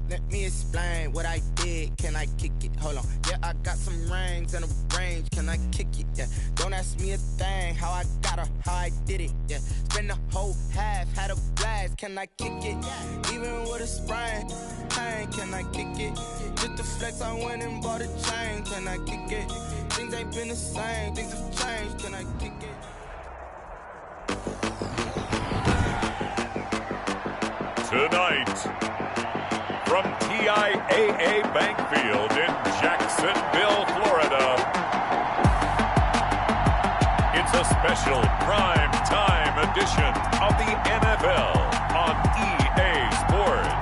Let me explain what I did. Can I kick it? Hold on. Yeah, I got some rings and a range. Can I kick it? Yeah. Don't ask me a thing. How I got her, how I did it. Yeah. Spend the whole half, had a blast. Can I kick it? Even with a sprain. Pain, can I kick it? Just to flex, I went and bought a chain. Can I kick it? Things ain't been the same. Things have changed. Can I kick it? Tonight, from TIAA Bank Field in Jacksonville, Florida, it's a special prime time edition of the NFL on EA Sports.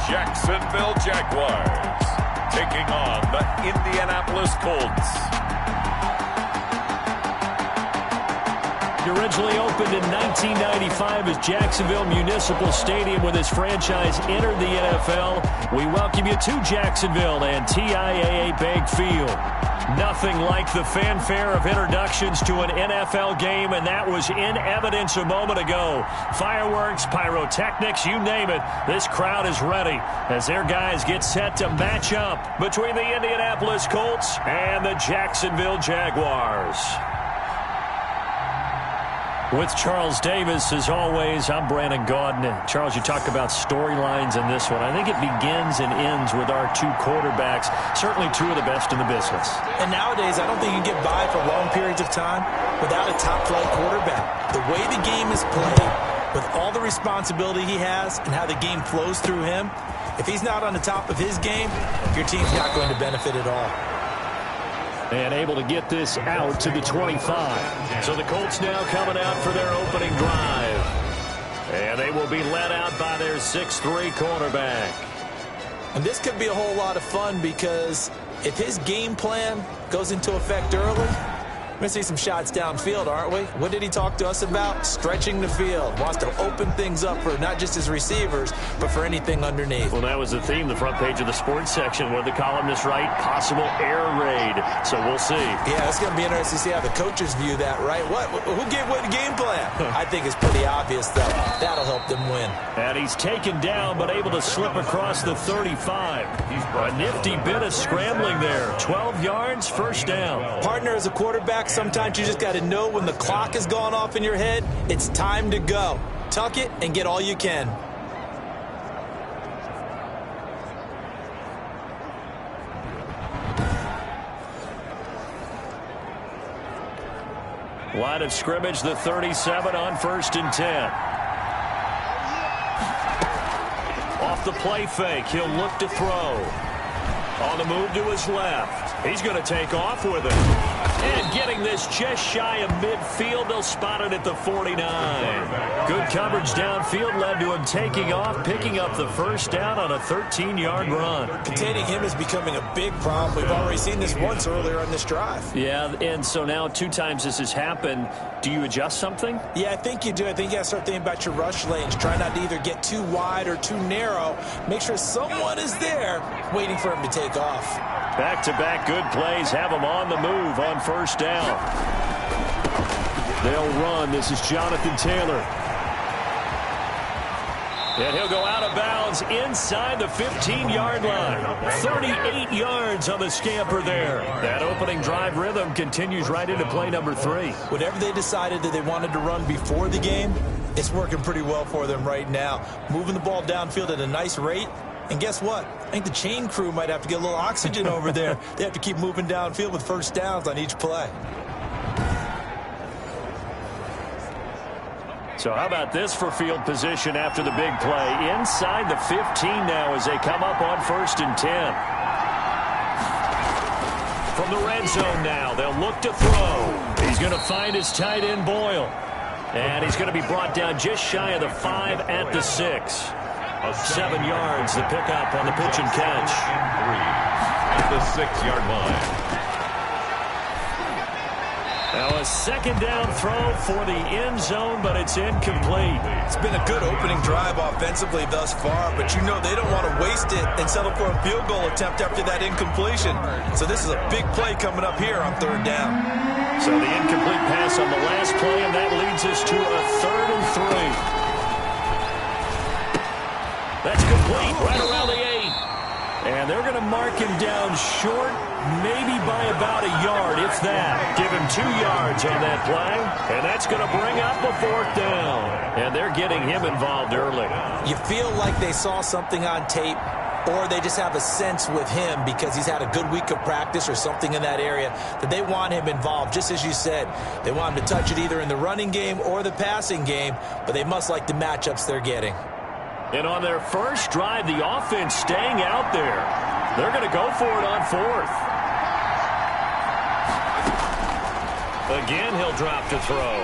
Jacksonville Jaguars taking on the Indianapolis Colts. It originally opened in 1995 as Jacksonville Municipal Stadium when this franchise entered the NFL. We welcome you to Jacksonville and TIAA Bank Field. Nothing like the fanfare of introductions to an NFL game, and that was in evidence a moment ago. Fireworks, pyrotechnics, you name it. This crowd is ready as their guys get set to match up between the Indianapolis Colts and the Jacksonville Jaguars. With Charles Davis, as always, I'm Brandon Gaudin. Charles, you talk about storylines in this one. I think it begins and ends with our two quarterbacks, certainly two of the best in the business. And nowadays, I don't think you can get by for long periods of time without a top-flight quarterback. The way the game is played, with all the responsibility he has and how the game flows through him, if he's not on the top of his game, your team's not going to benefit at all. And able to get this out to the 25. So the Colts now coming out for their opening drive. And they will be led out by their 6'3" quarterback. And this could be a whole lot of fun because if his game plan goes into effect early, we're going to see some shots downfield, aren't we? What did he talk to us about? Stretching the field. Wants to open things up for not just his receivers, but for anything underneath. Well, that was the theme, the front page of the sports section, where the columnists write possible air raid. So we'll see. Yeah, it's going to be interesting to see how the coaches view that, right? Who gave what game plan? I think it's pretty obvious, though. That'll help them win. And he's taken down, but able to slip across the 35. A nifty bit of scrambling there. 12 yards, first down. Partner, as a quarterback, sometimes you just got to know when the clock has gone off in your head, it's time to go. Tuck it and get all you can. Line of scrimmage, the 37 on 1st and 10. Off the play fake, he'll look to throw. On the move to his left. He's going to take off with it. And getting this just shy of midfield, they'll spot it at the 49. Good coverage downfield led to him taking off, picking up the first down on a 13-yard run. Containing him is becoming a big problem. We've already seen this once earlier on this drive. Yeah, and so now 2 times this has happened. Do you adjust something? Yeah, I think you do. I think you got to start thinking about your rush lanes. Try not to either get too wide or too narrow. Make sure someone is there waiting for him to take off. Back-to-back good plays have him on the move on first down. They'll run. This is Jonathan Taylor. And he'll go out of bounds inside the 15-yard line. 38 yards on the scamper there. That opening drive rhythm continues right into play number 3. Whatever they decided that they wanted to run before the game, it's working pretty well for them right now. Moving the ball downfield at a nice rate. And guess what? I think the chain crew might have to get a little oxygen over there. They have to keep moving downfield with first downs on each play. So how about this for field position after the big play? Inside the 15 now as they come up on 1st and 10. From the red zone now, they'll look to throw. He's going to find his tight end Boyle. And he's going to be brought down just shy of the 5 at the 6. 7 yards, the pickup on the pitch and catch. 3 at the 6-yard line. Now a second down throw for the end zone, but it's incomplete. It's been a good opening drive offensively thus far, but you know they don't want to waste it and settle for a field goal attempt after that incompletion. So this is a big play coming up here on third down. So the incomplete pass on the last play, and that leads us to a 3rd and 3. That's complete right around the 8. And they're going to mark him down short, maybe by about a yard, if that. Give him 2 yards on that play, and that's going to bring up a 4th down. And they're getting him involved early. You feel like they saw something on tape, or they just have a sense with him because he's had a good week of practice or something in that area that they want him involved. Just as you said, they want him to touch it either in the running game or the passing game, but they must like the matchups they're getting. And on their first drive, the offense staying out there. They're going to go for it on 4th. Again, he'll drop to throw.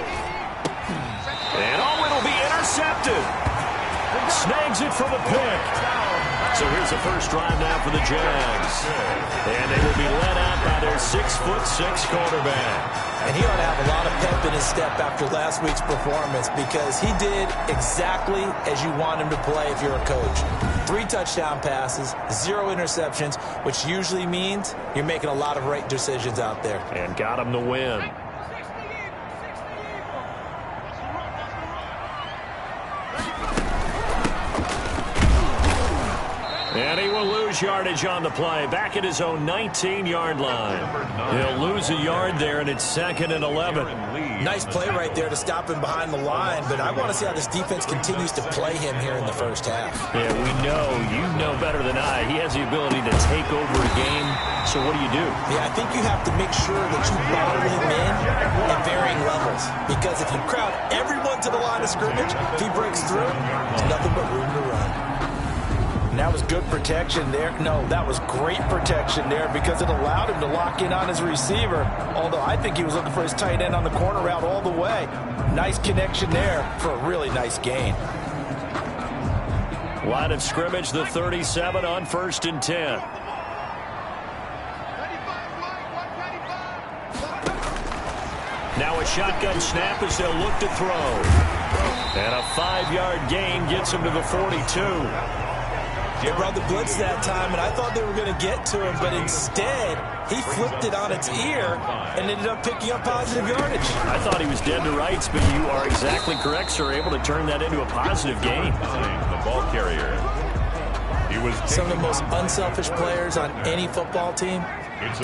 And it'll be intercepted. Snags it for the pick. So here's the first drive now for the Jags. And they will be led out by their 6'6" quarterback. And he ought to have a lot of pep in his step after last week's performance because he did exactly as you want him to play if you're a coach. 3 touchdown passes, 0 interceptions, which usually means you're making a lot of right decisions out there. And got him the win. And he will lose yardage on the play, back at his own 19-yard line. He'll lose a yard there, and it's 2nd and 11. Nice play right there to stop him behind the line, but I want to see how this defense continues to play him here in the first half. Yeah, you know better than I. He has the ability to take over a game, so what do? Yeah, I think you have to make sure that you bottle him in at varying levels, because if you crowd everyone to the line of scrimmage, if he breaks through, there's nothing but room to run. And that was good protection there. No, that was great protection there because it allowed him to lock in on his receiver, although I think he was looking for his tight end on the corner route all the way. Nice connection there for a really nice gain. Line of scrimmage, the 37 on 1st and 10. Now a shotgun snap as they'll look to throw. And a 5-yard gain gets him to the 42. They brought the blitz that time, and I thought they were going to get to him, but instead, he flipped it on its ear and ended up picking up positive yardage. I thought he was dead to rights, but you are exactly correct, sir. Able to turn that into a positive gain. The ball carrier. He was some of the most unselfish players on any football team,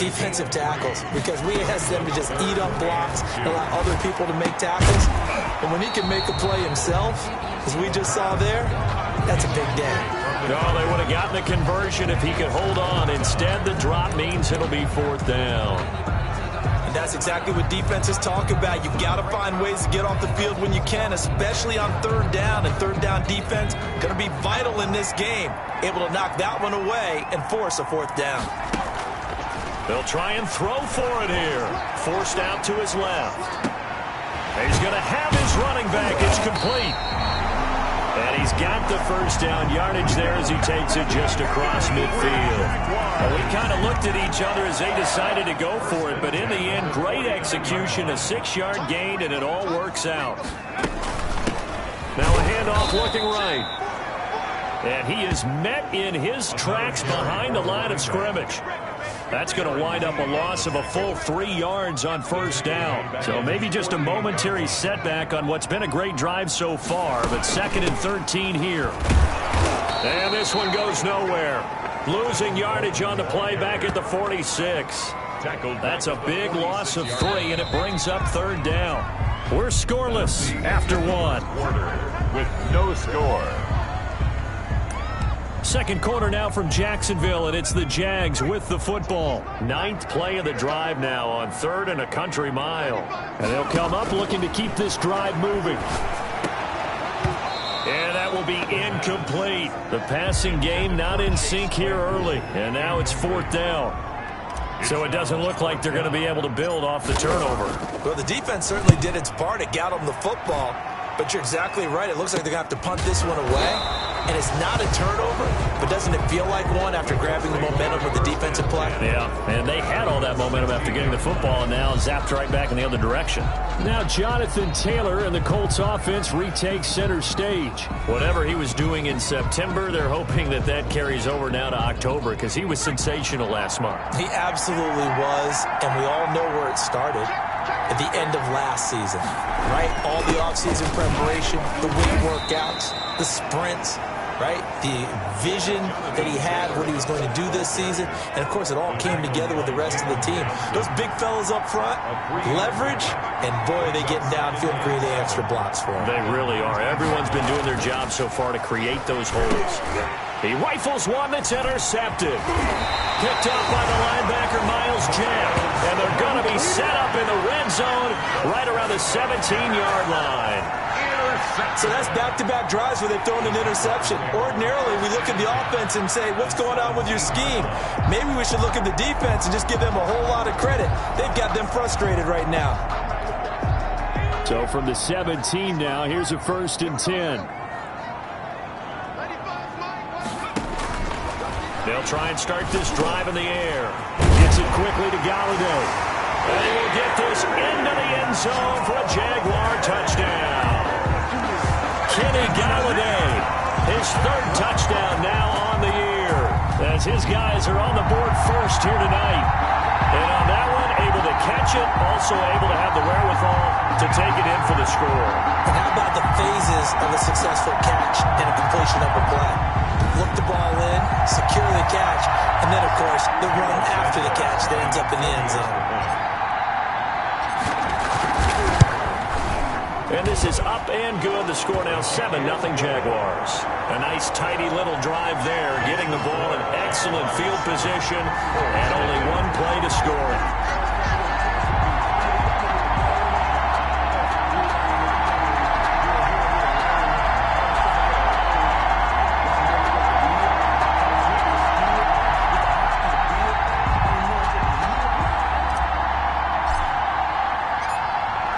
defensive tackles, because we ask them to just eat up blocks and allow other people to make tackles. And when he can make a play himself, as we just saw there, that's a big day. No, they would have gotten the conversion if he could hold on. Instead, the drop means it'll be 4th down. And that's exactly what defenses talk about. You've got to find ways to get off the field when you can, especially on 3rd down. And 3rd down defense going to be vital in this game. Able to knock that one away and force a 4th down. They'll try and throw for it here. Forced out to his left. He's going to have his running back. It's complete. And he's got the first down yardage there as he takes it just across midfield. Well, we kind of looked at each other as they decided to go for it, but in the end, great execution, a 6-yard gain, and it all works out. Now a handoff looking right. And he is met in his tracks behind the line of scrimmage. That's going to wind up a loss of a full 3 yards on 1st down. So maybe just a momentary setback on what's been a great drive so far, but 2nd and 13 here. And this one goes nowhere. Losing yardage on the play back at the 46. That's a big loss of 3, and it brings up 3rd down. We're scoreless after 1. With no score. Second quarter now from Jacksonville, and it's the Jags with the football. 9th play of the drive now on 3rd and a country mile. And they'll come up looking to keep this drive moving. And that will be incomplete. The passing game not in sync here early. And now it's 4th down. So it doesn't look like they're going to be able to build off the turnover. Well, the defense certainly did its part. It got them the football. But you're exactly right. It looks like they're going to have to punt this one away. and it's not a turnover, but doesn't it feel like one after grabbing the momentum with the defensive play? Yeah, and they had all that momentum after getting the football, and now zapped right back in the other direction. Now Jonathan Taylor and the Colts offense retake center stage. Whatever he was doing in September, they're hoping that that carries over now to October because he was sensational last month. He absolutely was, and we all know where it started. At the end of last season, right? All the offseason preparation, the weight workouts, the sprints, right? The vision that he had, what he was going to do this season. And, of course, it all came together with the rest of the team. Those big fellas up front, leverage, and, boy, are they getting downfield, creating extra blocks for him. They really are. Everyone's been doing their job so far to create those holes. He rifles one that's intercepted. Picked up by the linebacker, Miles Jack. And they're going to be set up in the red zone right around the 17-yard line. So that's back-to-back drives where they've thrown an interception. Ordinarily, we look at the offense and say, what's going on with your scheme? Maybe we should look at the defense and just give them a whole lot of credit. They've got them frustrated right now. So from the 17 now, here's a 1st and 10. They'll try and start this drive in the air. Gets it quickly to Galladay. And he will get this into the end zone for a Jaguar touchdown. Kenny Galladay, his 3rd touchdown now on the year, as his guys are on the board first here tonight. And on that one, able to catch it, also able to have the wherewithal to take it in for the score. And how about the phases of a successful catch and a completion of a play? Look the ball in, secure the catch, and then, of course, the run after the catch that ends up in the end zone. And this is up and good. The score now 7-0 Jaguars. A nice tidy little drive there, getting the ball in excellent field position, and only one play to score it.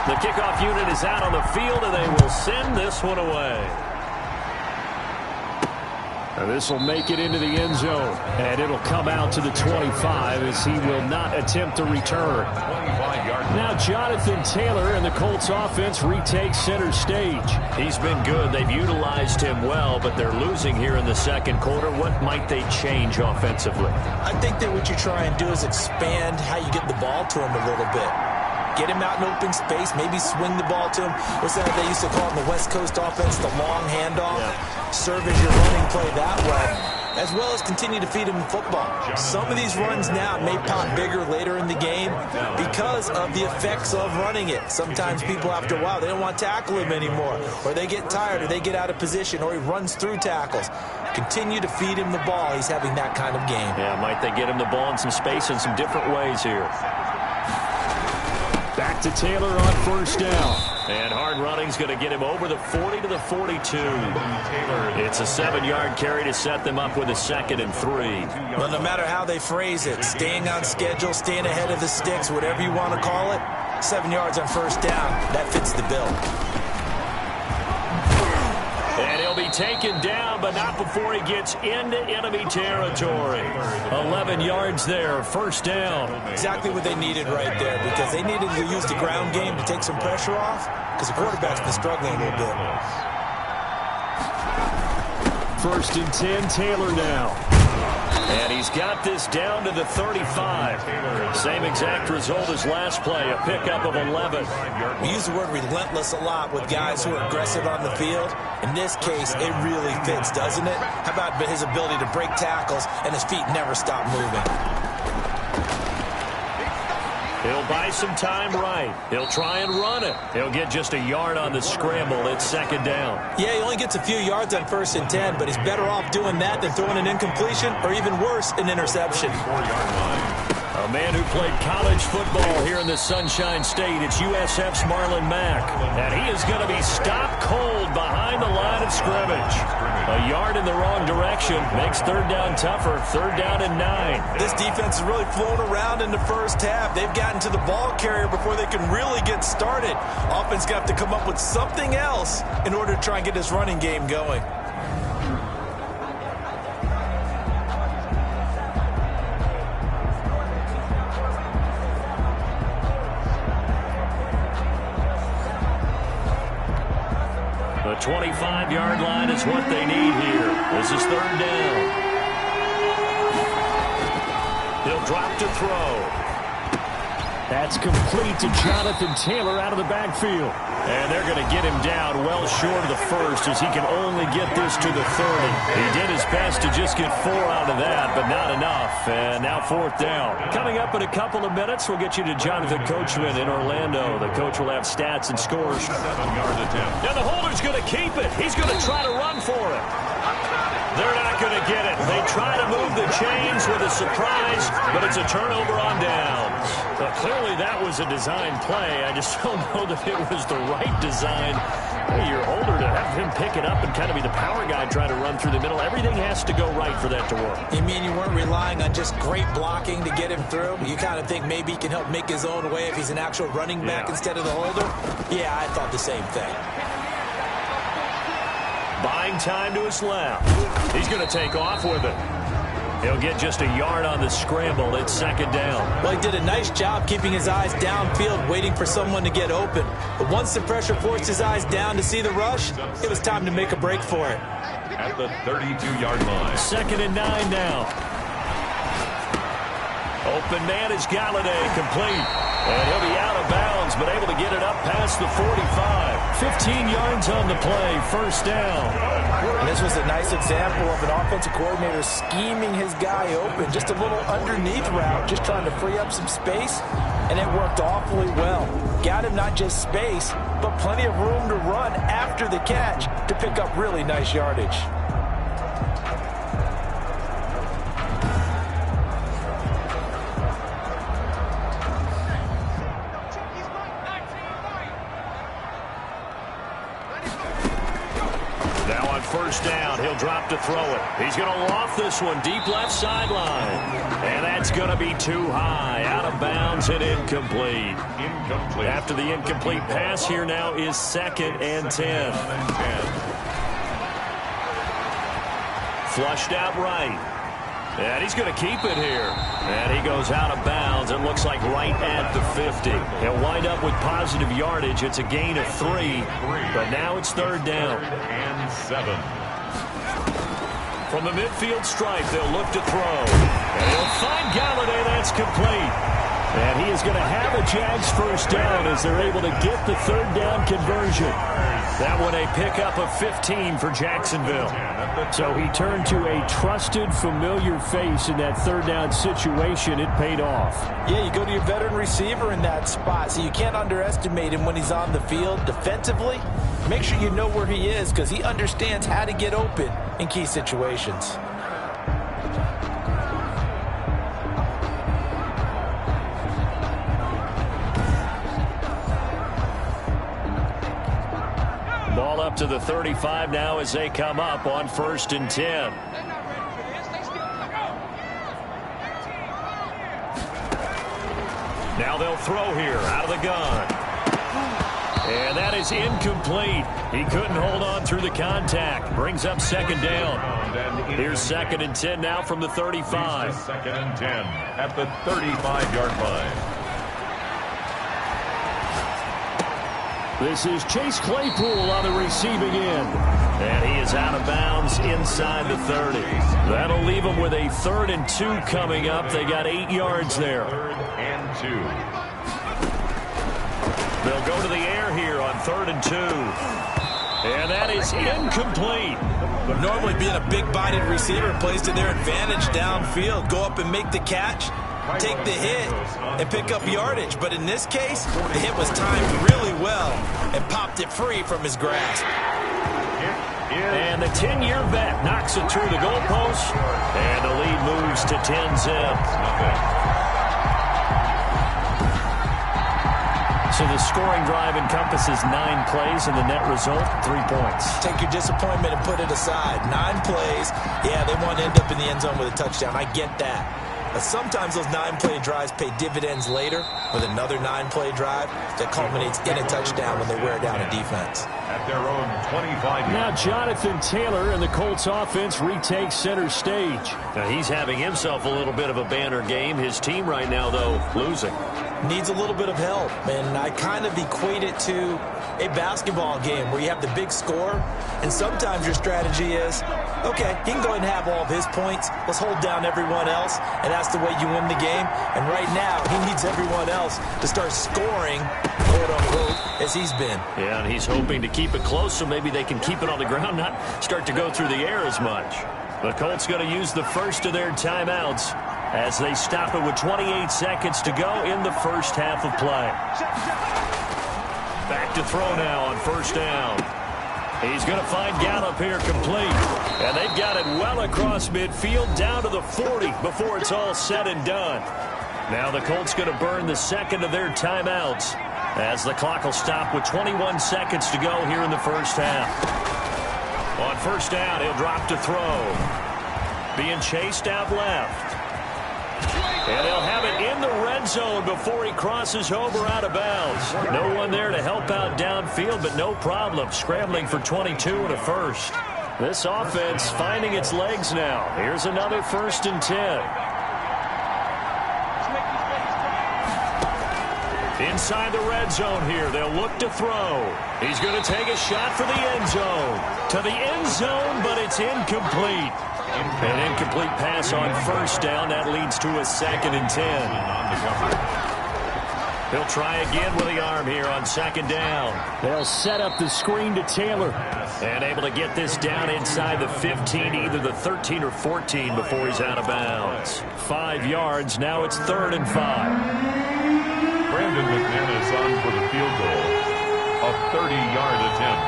The kickoff unit is out on the field, and they will send this one away. And this will make it into the end zone, and it'll come out to the 25 as he will not attempt to return. Now Jonathan Taylor and the Colts offense retake center stage. He's been good. They've utilized him well, but they're losing here in the second quarter. What might they change offensively? I think that what you try and do is expand how you get the ball to him a little bit. Get him out in open space, maybe swing the ball to him. What's that they used to call in the West Coast offense, the long handoff? Yeah. Serve as your running play that way, as well as continue to feed him the football. Some of these runs now may pop bigger later in the game because of the effects of running it. Sometimes people, after a while, they don't want to tackle him anymore, or they get tired, or they get out of position, or he runs through tackles. Continue to feed him the ball. He's having that kind of game. Yeah, might they get him the ball in some space in some different ways here. Back to Taylor on 1st down. And hard running's going to get him over the 40 to the 42. It's a 7-yard carry to set them up with a 2nd and 3. Well, no matter how they phrase it, staying on schedule, staying ahead of the sticks, whatever you want to call it, 7 yards on 1st down, that fits the bill. And he'll be taken down, but not before he gets into enemy territory. 11 yards there, 1st down. Exactly what they needed right there, because they needed to use the ground game to take some pressure off, because the quarterback's been struggling a little bit. 1st and 10, Taylor now. And he's got this down to the 35. Same exact result as last play, a pickup of 11. We use the word relentless a lot with guys who are aggressive on the field. In this case, it really fits, doesn't it? How about his ability to break tackles and his feet never stop moving? He'll buy some time right. He'll try and run it. He'll get just a yard on the scramble. It's 2nd down. Yeah, he only gets a few yards on 1st and 10, but he's better off doing that than throwing an incompletion or even worse, an interception. A man who played college football here in the Sunshine State. It's USF's Marlon Mack. And he is going to be stopped cold behind the line of scrimmage. A yard in the wrong direction makes 3rd down tougher. 3rd down and 9. This defense is really flown around in the first half. They've gotten to the ball carrier before they can really get started. Offense got to come up with something else in order to try and get this running game going. The 25-yard line is what they need here. This is third down. He'll drop to throw. That's complete to Jonathan Taylor out of the backfield. And they're going to get him down well short of the first as he can only get this to the 30. He did his best to just get 4 out of that, but not enough. And now fourth down. Coming up in a couple of minutes, we'll get you to Jonathan Coachman in Orlando. The coach will have stats and scores. 7-yard attempt. Now the holder's going to keep it. He's going to try to run for it. They're not going to get it. They try to move the chains with a surprise, but it's a turnover on downs. But clearly that was a design play. I just don't know that it was the right design. Hey, you're older to have him pick it up and kind of be the power guy trying to run through the middle. Everything has to go right for that to work. You mean you weren't relying on just great blocking to get him through? You kind of think maybe he can help make his own way if he's an actual running back instead of the holder? Yeah, I thought the same thing. Buying time to his left. He's going to take off with it. He'll get just a yard on the scramble. It's second down. Well, he did a nice job keeping his eyes downfield, waiting for someone to get open. But once the pressure forced his eyes down to see the rush, it was time to make a break for it. At the 32-yard line. 2nd and 9 now. Open man is Galladay, complete. And he'll be out of bounds, but able to get it up past the 45. 15 yards on the play, first down. And this was a nice example of an offensive coordinator scheming his guy open. Just a little underneath route, just trying to free up some space, and it worked awfully well. Got him not just space, but plenty of room to run after the catch to pick up really nice yardage. First down, he'll drop to throw it. He's going to loft this one deep left sideline. And that's going to be too high. Out of bounds and incomplete. After the incomplete pass, here now is 2nd and 10. Flushed out right. And he's going to keep it here. And he goes out of bounds. It looks like right at the 50. He'll wind up with positive yardage. It's a gain of 3. But now it's third down. And 7. From the midfield stripe, they'll look to throw. And he'll find Galladay. That's complete. And he is going to have a Jags first down as they're able to get the third down conversion. That one a pickup of 15 for Jacksonville. So he turned to a trusted, familiar face in that third down situation. It paid off. Yeah, you go to your veteran receiver in that spot, so you can't underestimate him when he's on the field defensively. Make sure you know where he is because he understands how to get open in key situations. Ball up to the 35 now as they come up on 1st and 10. Now they'll throw here out of the gun. And that is incomplete. He couldn't hold on through the contact. Brings up second down. Here's 2nd and 10 now from the 35. 2nd and 10 at the 35-yard line. This is Chase Claypool on the receiving end. And he is out of bounds inside the 30. That'll leave them with a 3rd and 2 coming up. They got 8 yards there. 3rd and 2. They'll go to the air here on 3rd and 2. And that is incomplete. Normally being a big-bodied receiver plays to their advantage downfield. Go up and make the catch, take the hit, and pick up yardage. But in this case, the hit was timed really well and popped it free from his grasp. And the 10-year vet knocks it through the goalpost. And the lead moves to 10-zip. So the scoring drive encompasses 9 plays, and the net result, 3 points. Take your disappointment and put it aside. 9 plays. Yeah, they want to end up in the end zone with a touchdown. I get that. But sometimes those 9-play drives pay dividends later with another 9-play drive that culminates in a touchdown when they wear down a defense. At their own 25. Now Jonathan Taylor and the Colts offense retake center stage. Now he's having himself a little bit of a banner game. His team right now, though, losing. needs a little bit of help. And I kind of equate it to a basketball game where you have the big score, and sometimes your strategy is, okay, he can go ahead and have all of his points. Let's hold down everyone else, and that's the way you win the game. And right now, he needs everyone else to start scoring, quote-unquote, as he's been. Yeah, and he's hoping to keep it close so maybe they can keep it on the ground, not start to go through the air as much. The Colts going to use the first of their timeouts as they stop it with 28 seconds to go in the first half of play. Back to throw now on first down. He's going to find Gallup here complete. And they've got it well across midfield down to the 40 before it's all said and done. Now the Colts going to burn the second of their timeouts as the clock will stop with 21 seconds to go here in the first half. On first down, he'll drop to throw. Being chased out left. And he'll have it in the red zone before he crosses over out of bounds. No one there to help out downfield, but no problem. Scrambling for 22 and a first. This offense finding its legs now. Here's another 1st and 10. Inside the red zone here, they'll look to throw. He's going to take a shot for the end zone. To the end zone, but it's incomplete. An incomplete pass on first down. That leads to a 2nd and 10. He'll try again with the arm here on 2nd down. They'll set up the screen to Taylor. And able to get this down inside the 15, either the 13 or 14 before he's out of bounds. 5 yards. Now it's 3rd and 5. Brandon McManus on for the field goal. A 30-yard attempt.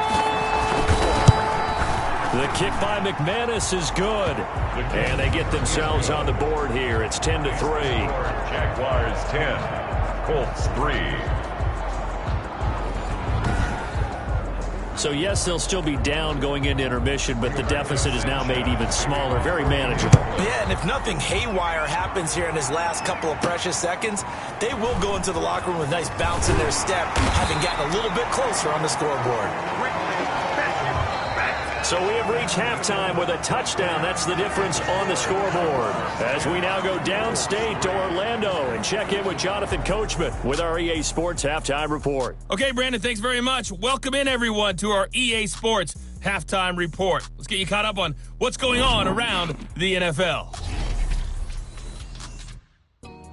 The kick by McManus is good. And they get themselves on the board here. It's 10-3. Jaguars 10. Colts 3. So, yes, they'll still be down going into intermission, but the deficit is now made even smaller. Very manageable. Yeah, and if nothing haywire happens here in his last couple of precious seconds, they will go into the locker room with a nice bounce in their step, having gotten a little bit closer on the scoreboard. So we have reached halftime with a touchdown. That's the difference on the scoreboard. As we now go downstate to Orlando and check in with Jonathan Coachman with our EA Sports Halftime Report. Okay, Brandon, thanks very much. Welcome in, everyone, to our EA Sports Halftime Report. Let's get you caught up on what's going on around the NFL.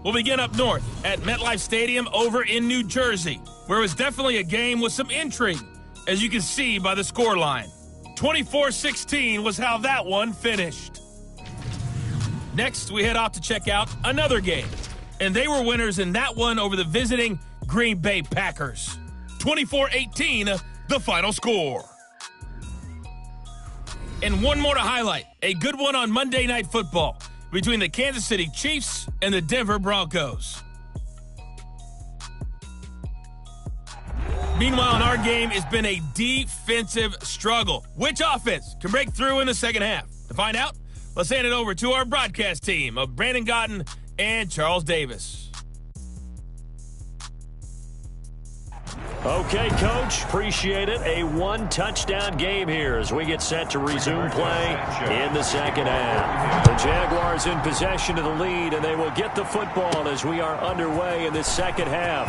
We'll begin up north at MetLife Stadium over in New Jersey, where it was definitely a game with some intrigue, as you can see by the scoreline. 24-16 was how that one finished. Next, we head off to check out another game. And they were winners in that one over the visiting Green Bay Packers. 24-18, the final score. And one more to highlight. A good one on Monday Night Football between the Kansas City Chiefs and the Denver Broncos. Meanwhile, in our game, it's been a defensive struggle. Which offense can break through in the second half? To find out, let's hand it over to our broadcast team of Brandon Gotten and Charles Davis. Okay, Coach, appreciate it. A one-touchdown game here as we get set to resume play in the second half. The Jaguars in possession of the lead, and they will get the football as we are underway in the second half.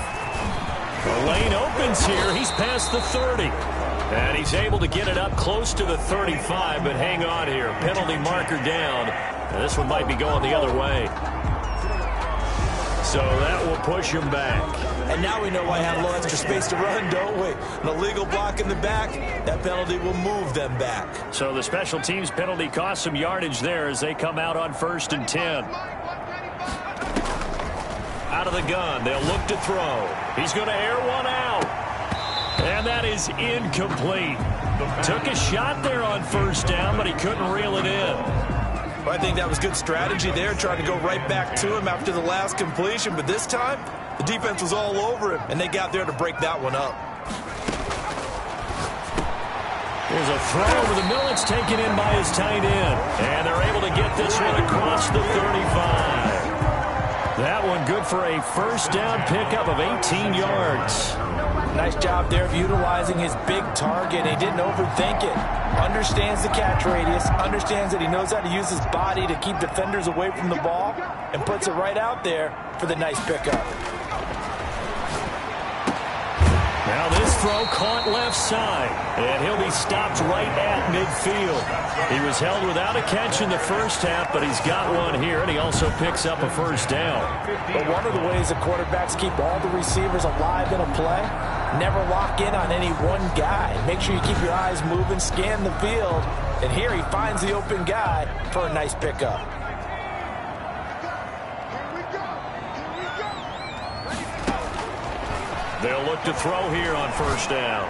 The lane opens here. He's past the 30. And he's able to get it up close to the 35, but hang on here. Penalty marker down. And this one might be going the other way. So that will push him back. And now we know why I have a little extra space to run, don't we? An illegal block in the back, that penalty will move them back. So the special teams penalty cost some yardage there as they come out on 1st and 10. Out of the gun, they'll look to throw. He's going to air one out. And that is incomplete. Took a shot there on first down, but he couldn't reel it in. Well, I think that was good strategy there, trying to go right back to him after the last completion. But this time, the defense was all over him, and they got there to break that one up. There's a throw over the middle. It's taken in by his tight end. And they're able to get this one across the 35. That one good for a first down pickup of 18 yards. Nice job there of utilizing his big target. He didn't overthink it. Understands the catch radius. Understands that he knows how to use his body to keep defenders away from the ball. And puts it right out there for the nice pickup. throw caught left side, and he'll be stopped right at midfield. He was held without a catch in the first half, but he's got one here, and he also picks up a first down. But one of the ways that quarterbacks keep all the receivers alive in a play, never lock in on any one guy. Make sure you keep your eyes moving, scan the field, and here he finds the open guy for a nice pickup. They'll look to throw here on first down.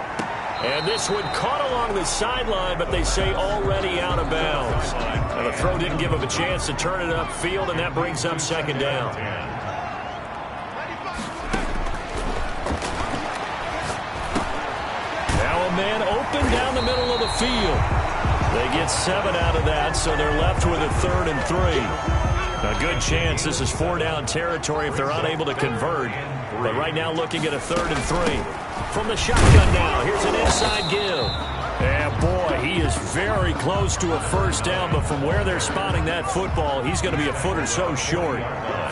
And this one caught along the sideline, but they say already out of bounds. And the throw didn't give him a chance to turn it upfield, and that brings up second down. Now a man open down the middle of the field. They get 7 out of that, so they're left with a 3rd and 3. A good chance this is 4-down territory if they're unable to convert. But right now looking at a 3rd and 3. From the shotgun now, here's an inside give. And boy, he is very close to a first down, but from where they're spotting that football, he's going to be a foot or so short.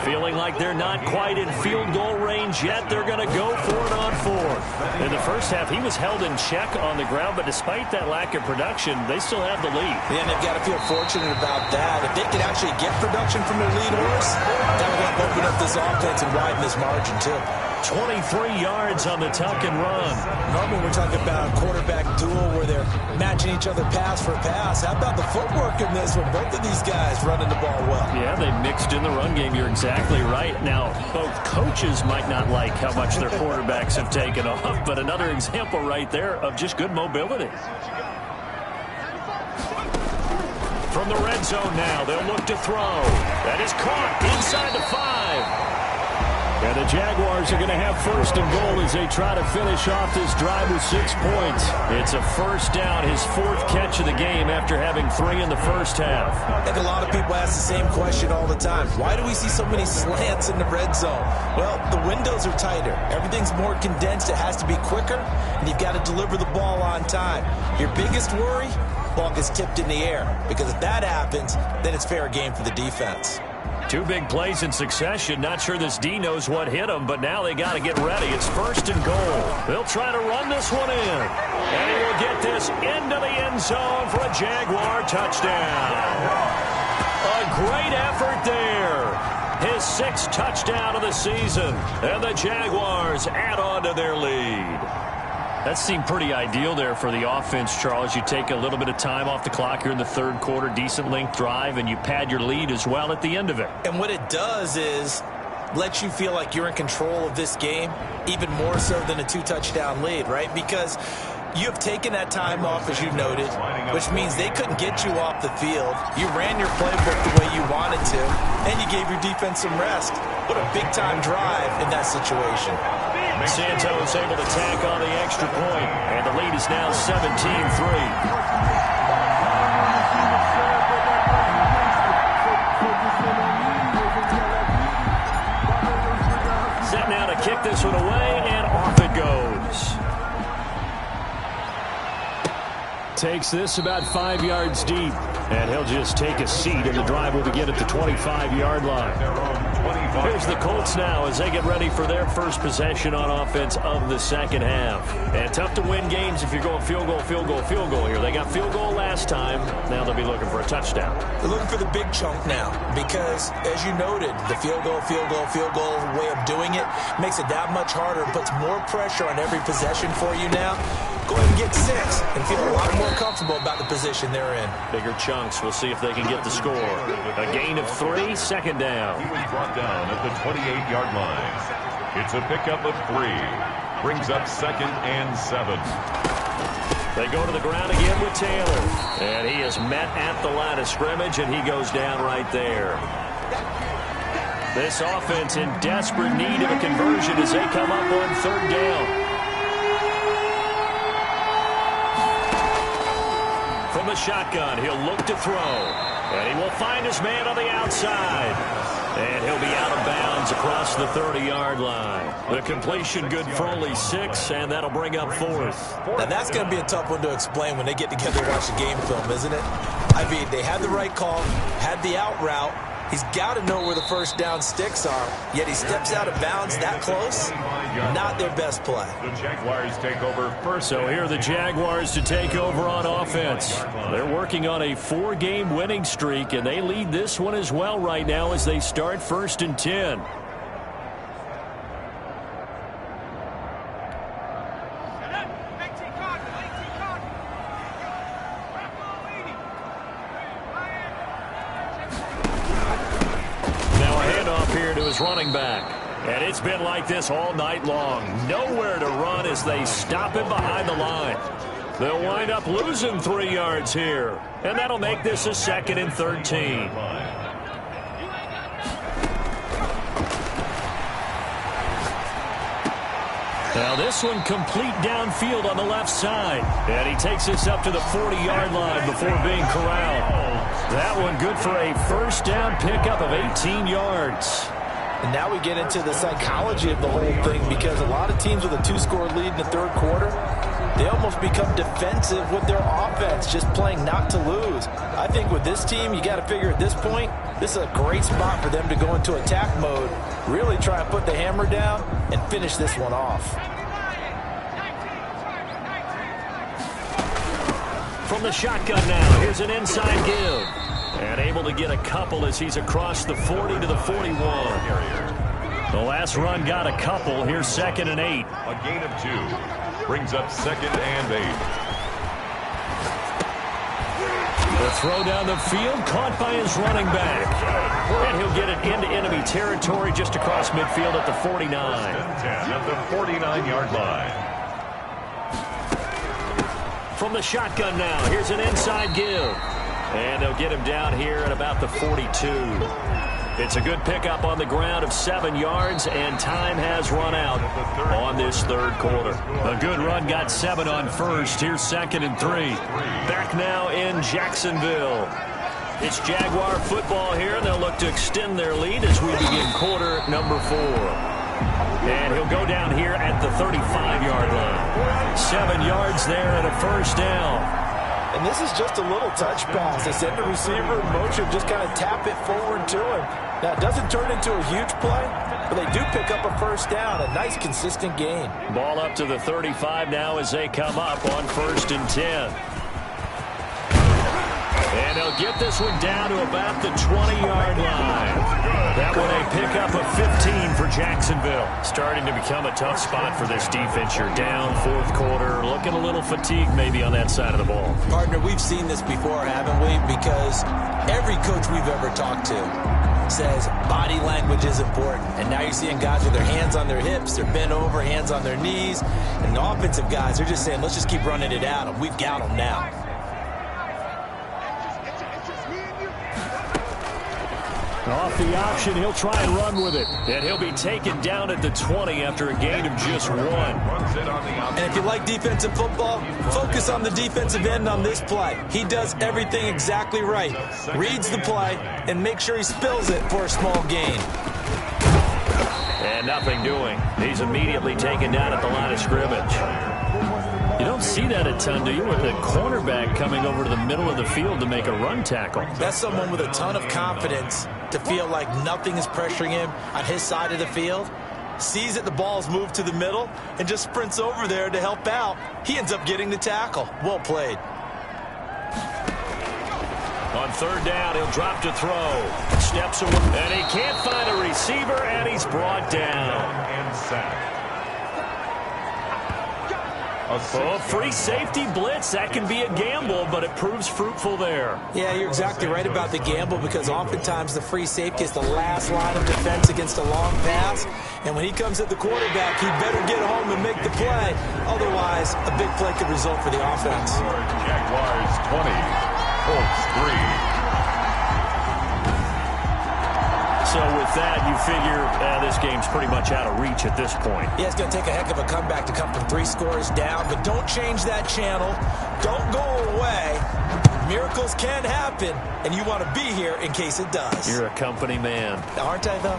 Feeling like they're not quite in field goal range yet, they're going to go for it on 4th. In the first half, he was held in check on the ground, but despite that lack of production, they still have the lead. Yeah, and they've got to feel fortunate about that. If they could actually get production from their lead horse, that would help open up this offense and widen this margin, too. 23 yards on the tuck and run. Normally we're talking about a quarterback duel where they're matching each other pass for pass. How about the footwork in this with both of these guys running the ball well? Yeah, they mixed in the run game. You're exactly right. Now, both coaches might not like how much their quarterbacks have taken off, but another example right there of just good mobility. From the red zone now, they'll look to throw. That is caught inside the 5. And the Jaguars are going to have 1st and goal as they try to finish off this drive with 6 points. It's a first down, his 4th catch of the game after having 3 in the first half. I think a lot of people ask the same question all the time. Why do we see so many slants in the red zone? Well, the windows are tighter. Everything's more condensed. It has to be quicker, and you've got to deliver the ball on time. Your biggest worry? Ball gets tipped in the air, because if that happens, then it's fair game for the defense. 2 big plays in succession. Not sure this D knows what hit him, but now they got to get ready. It's 1st and goal. They'll try to run this one in. And he will get this into the end zone for a Jaguar touchdown. A great effort there. His 6th touchdown of the season. And the Jaguars add on to their lead. That seemed pretty ideal there for the offense, Charles. You take a little bit of time off the clock here in the 3rd quarter, decent length drive, and you pad your lead as well at the end of it. And what it does is let you feel like you're in control of this game, even more so than a 2-touchdown lead, right? Because you have taken that time off, as you noted, which means they couldn't get you off the field. You ran your playbook the way you wanted to, and you gave your defense some rest. What a big-time drive in that situation. Santos able to tack on the extra point, and the lead is now 17-3. Set now to kick this one away, and off it goes. Takes this about 5 yards deep, and he'll just take a seat, and the drive will begin at the 25-yard line. Here's the Colts now as they get ready for their first possession on offense of the second half. And tough to win games if you're going field goal, field goal, field goal here. They got field goal last time. Now they'll be looking for a touchdown. They're looking for the big chunk now because, as you noted, the field goal way of doing it makes it that much harder, puts more pressure on every possession for you now. Go ahead and get 6 and feel a lot more comfortable about the position they're in. Bigger chunks. We'll see if they can get the score. A gain of 3, second down. He was brought down at the 28-yard line. It's a pickup of 3. Brings up 2nd and 7. They go to the ground again with Taylor. And he is met at the line of scrimmage, and he goes down right there. This offense in desperate need of a conversion as they come up on 3rd down. From the shotgun, he'll look to throw. And he will find his man on the outside. And he'll be out of bounds across the 30-yard line. The completion good for only 6, and that'll bring up 4th. Now that's going to be a tough one to explain when they get together to watch the game film, isn't it? I mean, they had the right call, had the out route. He's got to know where the first down sticks are, yet he steps out of bounds that close. not their best play. The Jaguars take over first. So here are the Jaguars to take over on offense. They're working on a 4-game winning streak, and they lead this one as well right now as they start 1st and 10. Running back. And it's been like this all night long. Nowhere to run as they stop him behind the line. They'll wind up losing 3 yards here. And that'll make this a 2nd and 13. Now this one complete downfield on the left side. And he takes this up to the 40-yard line before being corralled. That one good for a first down pickup of 18 yards. And now we get into the psychology of the whole thing, because a lot of teams with a 2-score lead in the third quarter, they almost become defensive with their offense, just playing not to lose. I think with this team, you got to figure at this point, this is a great spot for them to go into attack mode, really try and put the hammer down and finish this one off. From the shotgun now, here's an inside give. And able to get a couple as he's across the 40 to the 41. The last run got a couple. Here's 2nd and 8. A gain of 2 brings up 2nd and 8. The throw down the field, caught by his running back. And he'll get it into enemy territory just across midfield at the 49. 10 at the 49-yard line. From the shotgun now, here's an inside give. And they'll get him down here at about the 42. It's a good pickup on the ground of 7 yards, and time has run out on this third quarter. A good run got 7 on first. Here's 2nd and 3. Back now in Jacksonville. It's Jaguar football here, and they'll look to extend their lead as we begin quarter number 4. And he'll go down here at the 35-yard line. 7 yards there and a first down. And this is just a little touch pass. They send the receiver in motion, just kind of tap it forward to him. Now, it doesn't turn into a huge play, but they do pick up a first down. A nice, consistent gain. Ball up to the 35 now as they come up on 1st and 10. And they'll get this one down to about the 20-yard line. That one a pickup of 15 for Jacksonville. Starting to become a tough spot for this defense. You're down 4th quarter, looking a little fatigued maybe on that side of the ball. Partner, we've seen this before, haven't we? Because every coach we've ever talked to says body language is important. And now you're seeing guys with their hands on their hips, they're bent over, hands on their knees. And the offensive guys, they're just saying, let's just keep running it out, and we've got them now. Off the option, he'll try and run with it. And he'll be taken down at the 20 after a gain of just 1. And if you like defensive football, focus on the defensive end on this play. He does everything exactly right. Reads the play and make sure he spills it for a small gain. And nothing doing. He's immediately taken down at the line of scrimmage. You don't see that a ton, do you, with the cornerback coming over to the middle of the field to make a run tackle? That's someone with a ton of confidence to feel like nothing is pressuring him on his side of the field. Sees that the ball's moved to the middle and just sprints over there to help out. He ends up getting the tackle. Well played. On 3rd down, he'll drop to throw. Steps away, and he can't find a receiver, and he's brought down. And sacked. Oh, free safety blitz. That can be a gamble, but it proves fruitful there. Yeah, you're exactly right about the gamble, because oftentimes the free safety is the last line of defense against a long pass. And when he comes at the quarterback, he better get home and make the play. Otherwise, a big play could result for the offense. Jaguars 20, Colts 3. So with that, you figure this game's pretty much out of reach at this point. Yeah, it's going to take a heck of a comeback to come from 3 scores down, but don't change that channel. Don't go away. Miracles can happen, and you want to be here in case it does. You're a company man. Aren't I, though?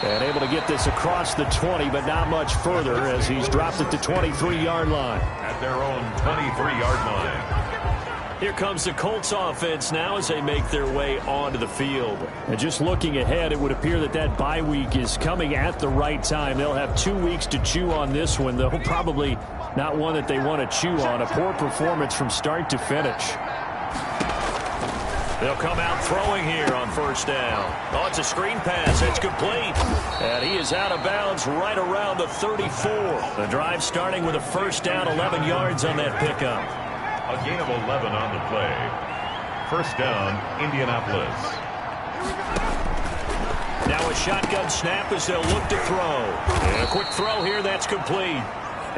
And able to get this across the 20, but not much further as he's dropped at the 23-yard line. At their own 23-yard line. Here comes the Colts offense now as they make their way onto the field. And just looking ahead, it would appear that that bye week is coming at the right time. They'll have 2 weeks to chew on this one, though probably not one that they want to chew on. A poor performance from start to finish. They'll come out throwing here on first down. Oh, it's a screen pass. It's complete. And he is out of bounds right around the 34. The drive starting with a first down, 11 yards on that pickup. A gain of 11 on the play. First down, Indianapolis. Now a shotgun snap as they'll look to throw. And a quick throw here, that's complete.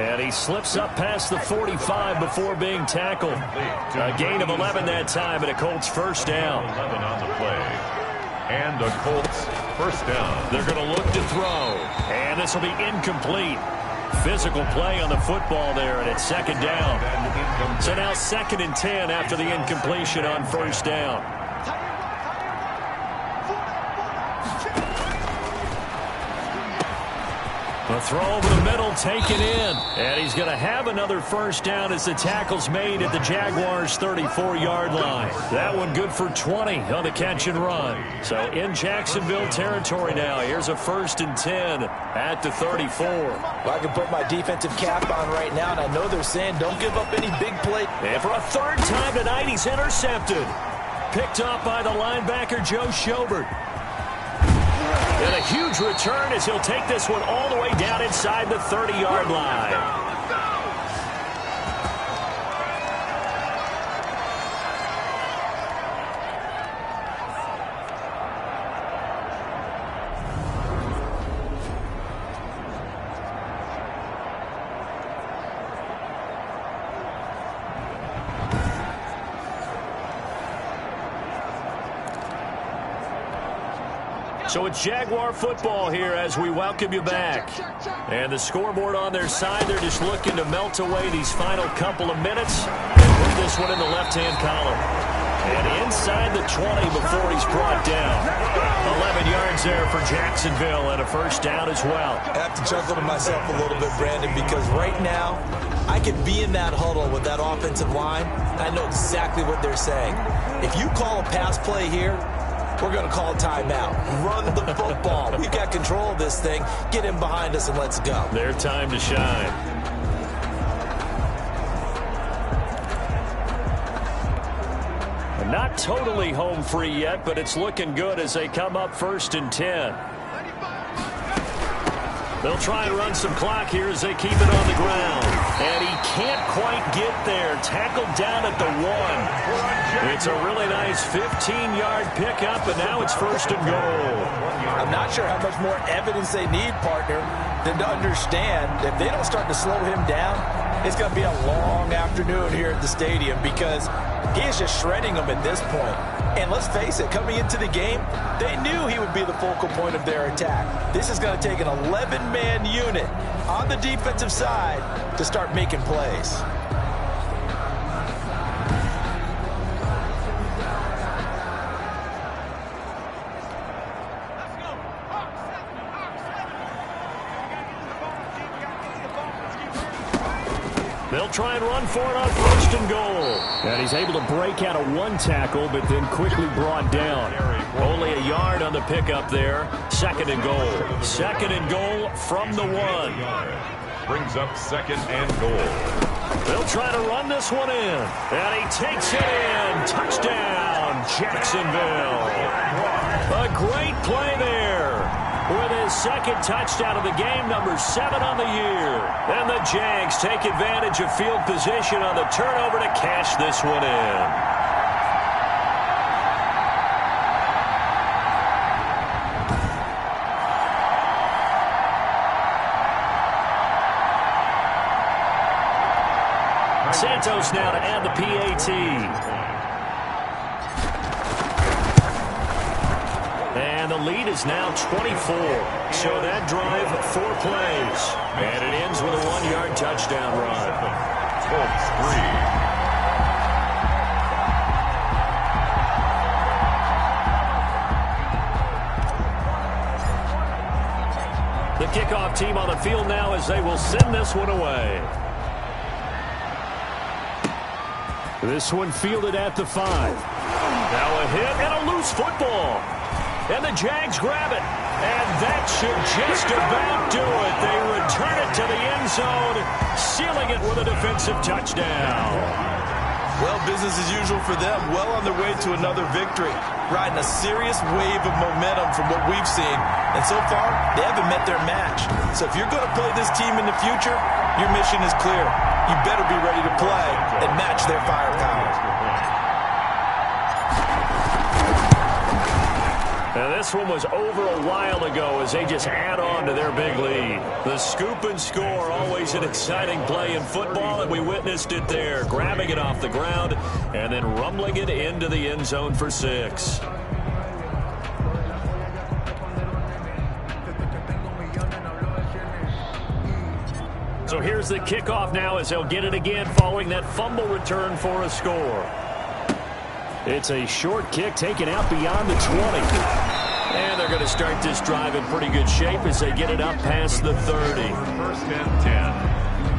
And he slips up past the 45 before being tackled. A gain of 11 that time and a Colts first down. 11 on the play. And a Colts first down. They're going to look to throw. And this will be incomplete. Physical play on the football there, and it's second down. So now 2nd and 10 after the incompletion on first down. The throw over the middle taken in. And he's going to have another first down as the tackle's made at the Jaguars' 34-yard line. That one good for 20 on the catch and run. So in Jacksonville territory now. Here's a 1st and 10 at the 34. Well, I can put my defensive cap on right now, and I know they're saying don't give up any big play. And for a 3rd time tonight, he's intercepted. Picked up by the linebacker, Joe Schobert. And a huge return as he'll take this one all the way down inside the 30-yard line. So it's Jaguar football here as we welcome you back. And the scoreboard on their side, they're just looking to melt away these final couple of minutes and put this one in the left-hand column. And inside the 20 before he's brought down. 11 yards there for Jacksonville and a first down as well. I have to chuckle to myself a little bit, Brandon, because right now I could be in that huddle with that offensive line. I know exactly what they're saying. If you call a pass play here, we're going to call a timeout. Run the football. We've got control of this thing. Get him behind us and let's go. Their time to shine. Not totally home free yet, but it's looking good as they come up 1st and 10. They'll try and run some clock here as they keep it on the ground. And he can't quite get there. Tackled down at the 1. It's a really nice 15-yard pickup, and now it's 1st and goal. I'm not sure how much more evidence they need, partner, than to understand if they don't start to slow him down, it's going to be a long afternoon here at the stadium because he is just shredding them at this point. And let's face it, coming into the game, they knew he would be the focal point of their attack. This is going to take an 11-man unit on the defensive side to start making plays. They'll try and run for it on 1st and goal. And he's able to break out of one tackle, but then quickly brought down. Only a yard on the pickup there. 2nd and goal. 2nd and goal from the 1. Brings up 2nd and goal. They'll try to run this one in. And he takes it in. Touchdown, Jacksonville. A great play there. With his 2nd touchdown of the game, number 7 on the year. And the Jags take advantage of field position on the turnover to cash this one in. Santos now to add the PAT. And the lead is now 24. So that drive, 4 plays. And it ends with a 1-yard touchdown run. Colts 3. The kickoff team on the field now as they will send this one away. This one fielded at the 5. Now a hit and a loose football. And the Jags grab it. And that should just about do it. They return it to the end zone, sealing it with a defensive touchdown. Well, business as usual for them. Well on their way to another victory. Riding a serious wave of momentum from what we've seen. And so far, they haven't met their match. So if you're going to play this team in the future, your mission is clear. You better be ready to play and match their firepower. Now this one was over a while ago as they just add on to their big lead. The scoop and score, always an exciting play in football, and we witnessed it there, grabbing it off the ground and then rumbling it into the end zone for 6. So here's the kickoff now as they'll get it again following that fumble return for a score. It's a short kick taken out beyond the 20. And they're going to start this drive in pretty good shape as they get it up past the 30. First and 10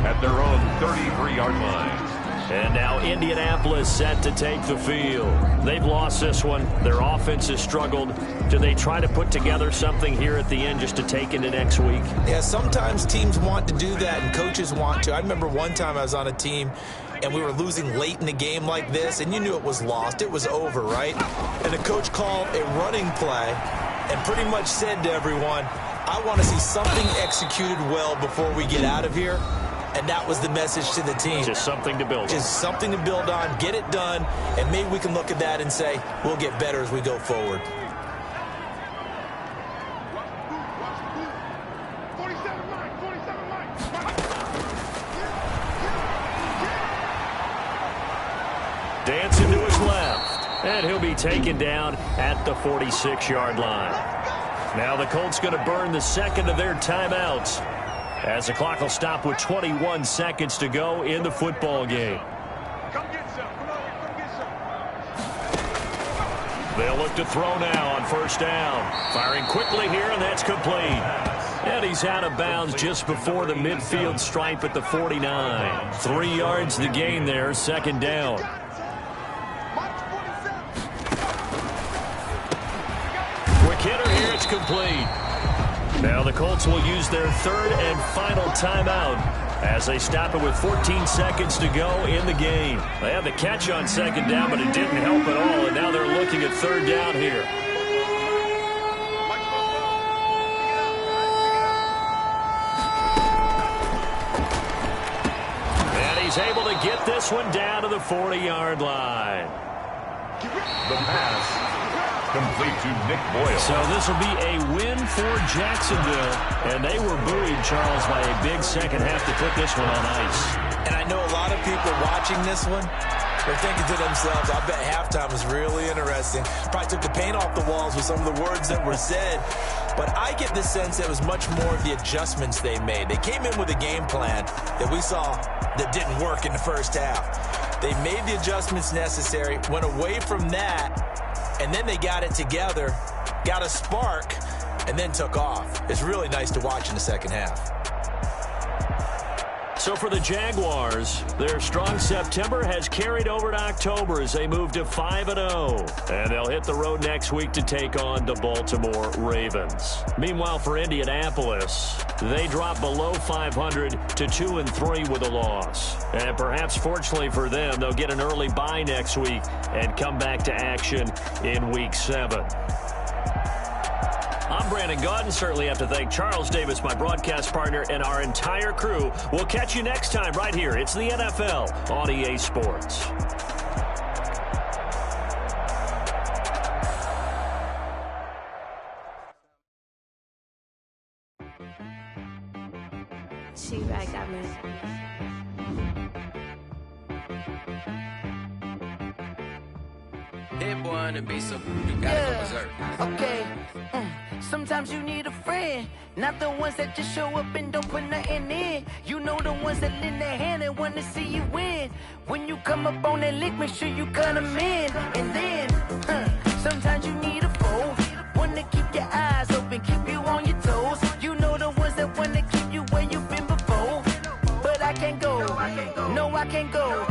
at their own 33-yard line. And now Indianapolis set to take the field. They've lost this one. Their offense has struggled. Do they try to put together something here at the end just to take into next week? Yeah, sometimes teams want to do that and coaches want to. I remember one time I was on a team and we were losing late in the game like this, and you knew it was lost. It was over, right? And the coach called a running play and pretty much said to everyone, I want to see something executed well before we get out of here. And that was the message to the team. Just something to build on. Just something to build on, get it done, and maybe we can look at that and say, we'll get better as we go forward. Dancing to his left. And he'll be taken down at the 46-yard line. Now the Colts going to burn the second of their timeouts, as the clock will stop with 21 seconds to go in the football game. They'll look to throw now on first down. Firing quickly here, and that's complete. And he's out of bounds just before the midfield stripe at the 49. 3 yards to gain there, second down. Quick hitter here, it's complete. Now the Colts will use their third and final timeout as they stop it with 14 seconds to go in the game. They had the catch on second down, but it didn't help at all, and now they're looking at third down here. And he's able to get this one down to the 40-yard line. The pass. Complete to Nick Boyle. So this will be a win for Jacksonville. And they were buoyed, Charles, by a big second half to put this one on ice. And I know a lot of people watching this one, they're thinking to themselves, I bet halftime was really interesting. Probably took the paint off the walls with some of the words that were said. But I get the sense that it was much more of the adjustments they made. They came in with a game plan that we saw that didn't work in the first half. They made the adjustments necessary, went away from that, and then they got it together, got a spark, and then took off. It's really nice to watch in the second half. So for the Jaguars, their strong September has carried over to October as they move to 5-0. And they'll hit the road next week to take on the Baltimore Ravens. Meanwhile, for Indianapolis, they drop below 500 to 2-3 with a loss. And perhaps fortunately for them, they'll get an early bye next week and come back to action in Week 7. I'm Brandon Gaudin. Certainly have to thank Charles Davis, my broadcast partner, and our entire crew. We'll catch you next time right here. It's the NFL on EA Sports. She right, got me. Hit one and be so you gotta go berserk. Okay. Sometimes you need a friend, not the ones that just show up and don't put nothing in. You know the ones that lend their hand and want to see you win. When you come up on that lick, make sure you cut them in. And then, sometimes you need a foe, one to keep your eyes open, keep you on your toes. You know the ones that want to keep you where you've been before. But I can't go, no I can't go.